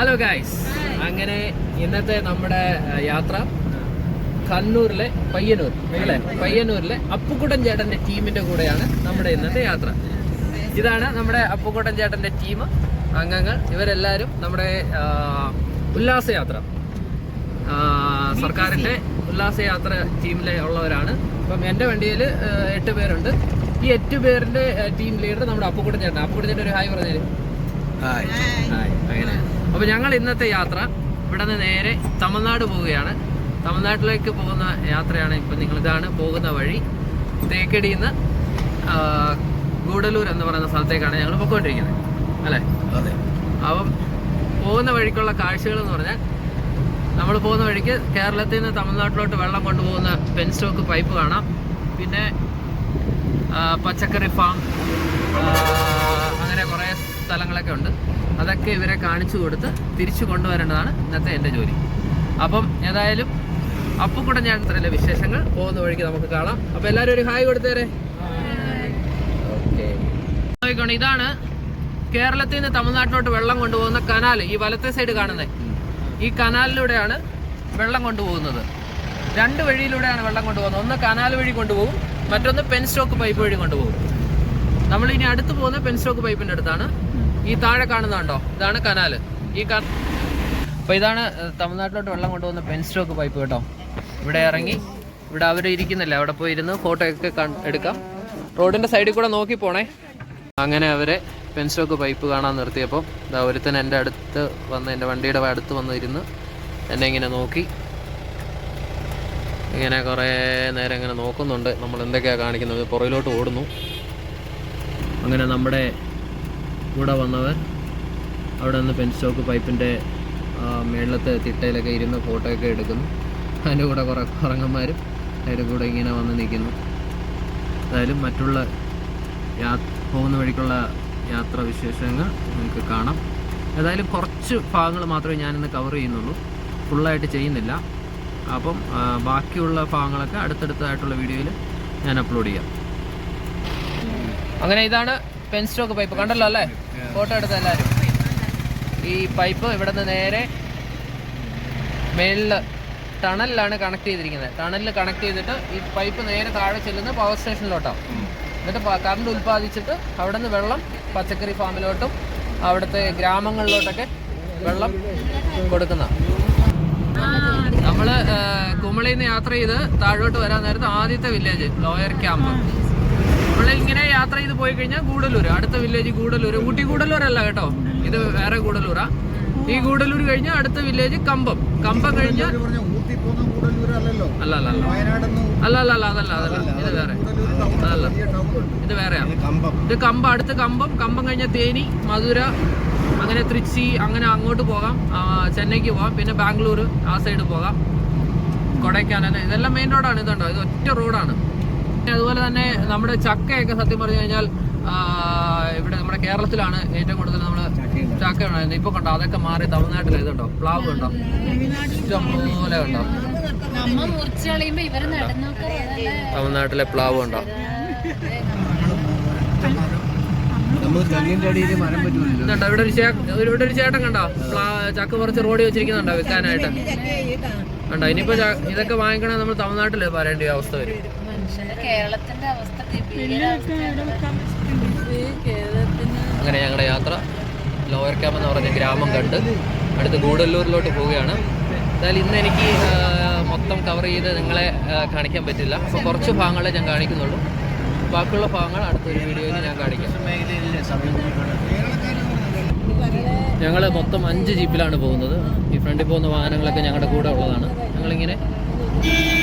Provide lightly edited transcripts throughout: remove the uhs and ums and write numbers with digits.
Hello guys, അങ്ങനെ ഇന്നത്തെ നമ്മുടെ യാത്ര കണ്ണൂരിലെ പയ്യന്നൂരിലെ അപ്പുക്കുട്ടൻ ചേട്ടന്റെ ടീമിന്റെ കൂടെയാണ് നമ്മുടെ ഇന്നത്തെ യാത്ര. ഇതാണ് നമ്മുടെ അപ്പുക്കുട്ടൻ ചേട്ടന്റെ ടീം അംഗങ്ങൾ. ഇവരെല്ലാവരും നമ്മുടെ ഉല്ലാസയാത്ര, സർക്കാരിന്റെ ഉല്ലാസയാത്ര ടീമിലെ ഉള്ളവരാണ്. അപ്പം എൻ്റെ വണ്ടിയിൽ 8 പേരുണ്ട്. ഈ 8 പേരിന്റെ ടീം ലീഡർ നമ്മുടെ അപ്പുക്കുട്ടൻ ചേട്ടൻ. അപ്പുക്കുട്ടൻ ചേട്ടൻ ഒരു ഹായ് പറഞ്ഞേര്. ഹായ്. അങ്ങനെ അപ്പോൾ ഞങ്ങൾ ഇന്നത്തെ യാത്ര ഇവിടെ നിന്ന് നേരെ തമിഴ്നാട് പോവുകയാണ്. തമിഴ്നാട്ടിലേക്ക് പോകുന്ന യാത്രയാണ്. ഇപ്പം നിങ്ങളിതാണ് പോകുന്ന വഴി. തേക്കടിയിൽ നിന്ന് ഗൂഡല്ലൂർ എന്ന് പറയുന്ന സ്ഥലത്തേക്കാണ് ഞങ്ങൾ പൊയ്ക്കൊണ്ടിരിക്കുന്നത്, അല്ലേ? അതെ. അപ്പം പോകുന്ന വഴിക്കുള്ള കാഴ്ചകൾ എന്ന് പറഞ്ഞാൽ, നമ്മൾ പോകുന്ന വഴിക്ക് കേരളത്തിൽ നിന്ന് തമിഴ്നാട്ടിലോട്ട് വെള്ളം കൊണ്ടുപോകുന്ന പെൻസ്റ്റോക്ക് പൈപ്പ് കാണാം. പിന്നെ പച്ചക്കറി ഫാം, അങ്ങനെ കുറേ സ്ഥലങ്ങളൊക്കെ ഉണ്ട്. അതൊക്കെ ഇവരെ കാണിച്ചു കൊടുത്ത് തിരിച്ചു കൊണ്ടുവരേണ്ടതാണ് ഇന്നത്തെ എൻ്റെ ജോലി. അപ്പം ഏതായാലും അപ്പുക്കുട്ടൻ ചേട്ടൻ്റെ വിശേഷങ്ങൾ പോകുന്ന വഴിക്ക് നമുക്ക് കാണാം. അപ്പം എല്ലാവരും ഒരു ഹായ് കൊടുത്തേരെ. ഓക്കെ, ഇതാണ് കേരളത്തിൽ നിന്ന് തമിഴ്നാട്ടിലോട്ട് വെള്ളം കൊണ്ടുപോകുന്ന കനാൽ. ഈ വലത്തെ സൈഡ് കാണുന്നത് ഈ കനാലിലൂടെയാണ് വെള്ളം കൊണ്ടുപോകുന്നത്. 2 വഴിയിലൂടെയാണ് വെള്ളം കൊണ്ടുപോകുന്നത്. ഒന്ന് കനാൽ വഴി കൊണ്ടുപോകും, മറ്റൊന്ന് പെൻസ്റ്റോക്ക് പൈപ്പ് വഴി കൊണ്ടുപോകും. നമ്മൾ ഇനി അടുത്ത് പോകുന്ന പെൻസ്റ്റോക്ക് പൈപ്പിൻ്റെ അടുത്താണ്. ഈ താഴെ കാണുന്നുണ്ടോ, ഇതാണ് കനാല്. അപ്പോൾ ഇതാണ് തമിഴ്നാട്ടിലോട്ട് വെള്ളം കൊണ്ടുപോകുന്ന പെൻസ്റ്റോക്ക് പൈപ്പ് കേട്ടോ. ഇവിടെ ഇറങ്ങി, ഇവിടെ അവർ ഇരിക്കുന്നില്ല, അവിടെ പോയി ഇരുന്ന് ഫോട്ടോ ഒക്കെ എടുക്കാം. റോഡിൻ്റെ സൈഡിൽ കൂടെ നോക്കി പോണേ. അങ്ങനെ അവരെ പെൻസ്റ്റോക്ക് പൈപ്പ് കാണാൻ നിർത്തിയപ്പോൾ ഒരുത്തൻ എൻ്റെ അടുത്ത് വന്ന്, എൻ്റെ വണ്ടിയുടെ അടുത്ത് വന്ന് ഇരുന്ന് എന്നെ ഇങ്ങനെ നോക്കി, ഇങ്ങനെ കുറേ നേരം ഇങ്ങനെ നോക്കുന്നുണ്ട്. നമ്മൾ എന്തൊക്കെയാണ് കാണിക്കുന്നത്, പുറകിലോട്ട് ഓടുന്നു. അങ്ങനെ നമ്മുടെ കൂടെ വന്നവർ അവിടെ നിന്ന് പെൻസ്റ്റോക്ക് പൈപ്പിൻ്റെ മേളത്തെ തിട്ടയിലൊക്കെ ഇരുന്ന് ഫോട്ടോ ഒക്കെ എടുക്കുന്നു. അതിൻ്റെ കൂടെ കുറേ കുറങ്ങന്മാരും അതിൻ്റെ കൂടെ ഇങ്ങനെ വന്ന് നിൽക്കുന്നു. എന്തായാലും മറ്റുള്ള പോകുന്ന വഴിക്കുള്ള യാത്രാ വിശേഷങ്ങൾ നിങ്ങൾക്ക് കാണാം. ഏതായാലും കുറച്ച് ഭാഗങ്ങൾ മാത്രമേ ഞാനിന്ന് കവർ ചെയ്യുന്നുള്ളൂ, ഫുള്ളായിട്ട് ചെയ്യുന്നില്ല. അപ്പം ബാക്കിയുള്ള ഭാഗങ്ങളൊക്കെ അടുത്തടുത്തായിട്ടുള്ള വീഡിയോയിൽ ഞാൻ അപ്ലോഡ് ചെയ്യാം. അങ്ങനെ ഇതാണ് പെൻസ്റ്റോക്ക് പൈപ്പ്, കണ്ടല്ലോ അല്ലേ? ഫോട്ടോ എടുത്ത എല്ലാവരും. ഈ പൈപ്പ് ഇവിടെ നിന്ന് നേരെ മേളിൽ ടണലിലാണ് കണക്ട് ചെയ്തിരിക്കുന്നത്. ടണലിൽ കണക്ട് ചെയ്തിട്ട് ഈ പൈപ്പ് നേരെ താഴെ ചെല്ലുന്ന പവർ സ്റ്റേഷനിലോട്ടാണ്. എന്നിട്ട് കറണ്ട് ഉൽപ്പാദിച്ചിട്ട് അവിടെ നിന്ന് വെള്ളം പച്ചക്കറി ഫാമിലോട്ടും അവിടുത്തെ ഗ്രാമങ്ങളിലോട്ടൊക്കെ വെള്ളം കൊടുക്കുന്ന. നമ്മൾ കുമളിയിൽ നിന്ന് യാത്ര ചെയ്ത് താഴോട്ട് വരാൻ നേരത്തെ ആദ്യത്തെ വില്ലേജ് ലോയർ ക്യാമ്പ്. നമ്മളിങ്ങനെ യാത്ര ചെയ്ത് പോയി കഴിഞ്ഞാൽ ഗൂഡല്ലൂർ, അടുത്ത വില്ലേജ് ഗൂഡല്ലൂർ. ഊട്ടി ഗൂഡല്ലൂരല്ല കേട്ടോ, ഇത് വേറെ ഗൂഡല്ലൂരാ. ഈ ഗൂഡല്ലൂർ കഴിഞ്ഞാൽ അടുത്ത വില്ലേജ് കമ്പം. കമ്പം കഴിഞ്ഞാൽ അല്ല ഇത് വേറെ, അതല്ല, ഇത് വേറെയാണ്. ഇത് കമ്പം, അടുത്ത് കമ്പം. കമ്പം കഴിഞ്ഞാൽ തേനി, മധുര, അങ്ങനെ തൃച്ചി, അങ്ങനെ അങ്ങോട്ട് പോകാം. ചെന്നൈക്ക് പോകാം, പിന്നെ ബാംഗ്ലൂർ ആ സൈഡ് പോകാം, കൊടൈക്കനാൽ. ഇതെല്ലാം മെയിൻ റോഡാണ്. ഇതുണ്ടോ, ഇത് ഒറ്റ റോഡാണ്. അതുപോലെ തന്നെ നമ്മുടെ ചക്കയൊക്കെ സത്യം പറഞ്ഞു കഴിഞ്ഞാൽ ഇവിടെ നമ്മുടെ കേരളത്തിലാണ് ഏറ്റവും കൂടുതൽ നമ്മൾ ചക്ക ഉണ്ടായിരുന്നത്. ഇപ്പൊ കണ്ടോ, അതൊക്കെ മാറി തമിഴ്നാട്ടിൽ. ഇതുണ്ടോ, പ്ലാവ് കണ്ടോ, ഇഷ്ടംപോലെ കണ്ടോ, തമിഴ്നാട്ടിലെ പ്ലാവ് കണ്ടോ. ഇതുണ്ടോ, ഇവിടെ ഒരു ചേട്ടൻ കണ്ടോ ചക്ക കുറച്ച് റോഡിൽ വെച്ചിരിക്കുന്നുണ്ടോ വിൽക്കാനായിട്ട്. കണ്ടോ, ഇനിയിപ്പോ ഇതൊക്കെ വാങ്ങിക്കണേ നമ്മൾ തമിഴ്നാട്ടിൽ പറയേണ്ട അവസ്ഥ വരും. അങ്ങനെ ഞങ്ങളുടെ യാത്ര ലോയർ ക്യാമ്പ് എന്ന് പറഞ്ഞ ഗ്രാമം കണ്ട് അടുത്ത് ഗൂഡല്ലൂരിലോട്ട് പോവുകയാണ്. എന്തായാലും ഇന്ന് എനിക്ക് മൊത്തം കവർ ചെയ്ത് നിങ്ങളെ കാണിക്കാൻ പറ്റില്ല. അപ്പോൾ കുറച്ച് ഭാഗങ്ങളെ ഞാൻ കാണിക്കുന്നുള്ളൂ. ബാക്കിയുള്ള ഭാഗങ്ങൾ അടുത്തൊരു വീഡിയോയിൽ ഞാൻ കാണിക്കാം. ഞങ്ങൾ മൊത്തം 5 ജീപ്പിലാണ് പോകുന്നത്. ഈ ഫ്രണ്ടിൽ പോകുന്ന വാഹനങ്ങളൊക്കെ ഞങ്ങളുടെ കൂടെ ഉള്ളതാണ്. ഞങ്ങളിങ്ങനെ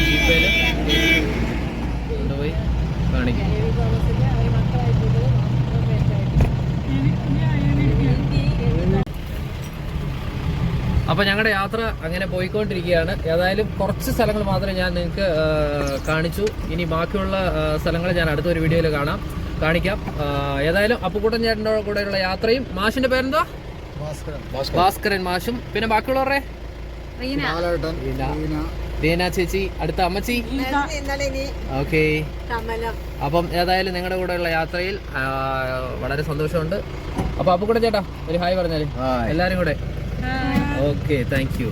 ജീപ്പയിൽ കൊണ്ടുപോയി കാണിക്കും. അപ്പോൾ ഞങ്ങളുടെ യാത്ര അങ്ങനെ പോയിക്കൊണ്ടിരിക്കുകയാണ്. ഏതായാലും കുറച്ച് സ്ഥലങ്ങൾ മാത്രമേ ഞാൻ നിങ്ങൾക്ക് കാണിച്ചു. ഇനി ബാക്കിയുള്ള സ്ഥലങ്ങൾ ഞാൻ അടുത്തൊരു വീഡിയോയിൽ കാണിക്കാം. ഏതായാലും അപ്പുക്കുട്ടൻ ചേട്ടൻ്റെ കൂടെയുള്ള യാത്രയും. മാഷിന്റെ പേരെന്താ? ഭാസ്കരൻ മാഷും. പിന്നെ ബാക്കിയുള്ളവരുടെ ദീന ചേച്ചി, അടുത്ത അമ്മച്ചി. ഓക്കെ. അപ്പം ഏതായാലും നിങ്ങളുടെ കൂടെയുള്ള യാത്രയിൽ വളരെ സന്തോഷമുണ്ട്. അപ്പൊ അപ്പുക്കുട്ടൻ ചേട്ടാ ഒരു ഹായ് പറഞ്ഞാല് എല്ലാരും കൂടെ. Okay, thank you.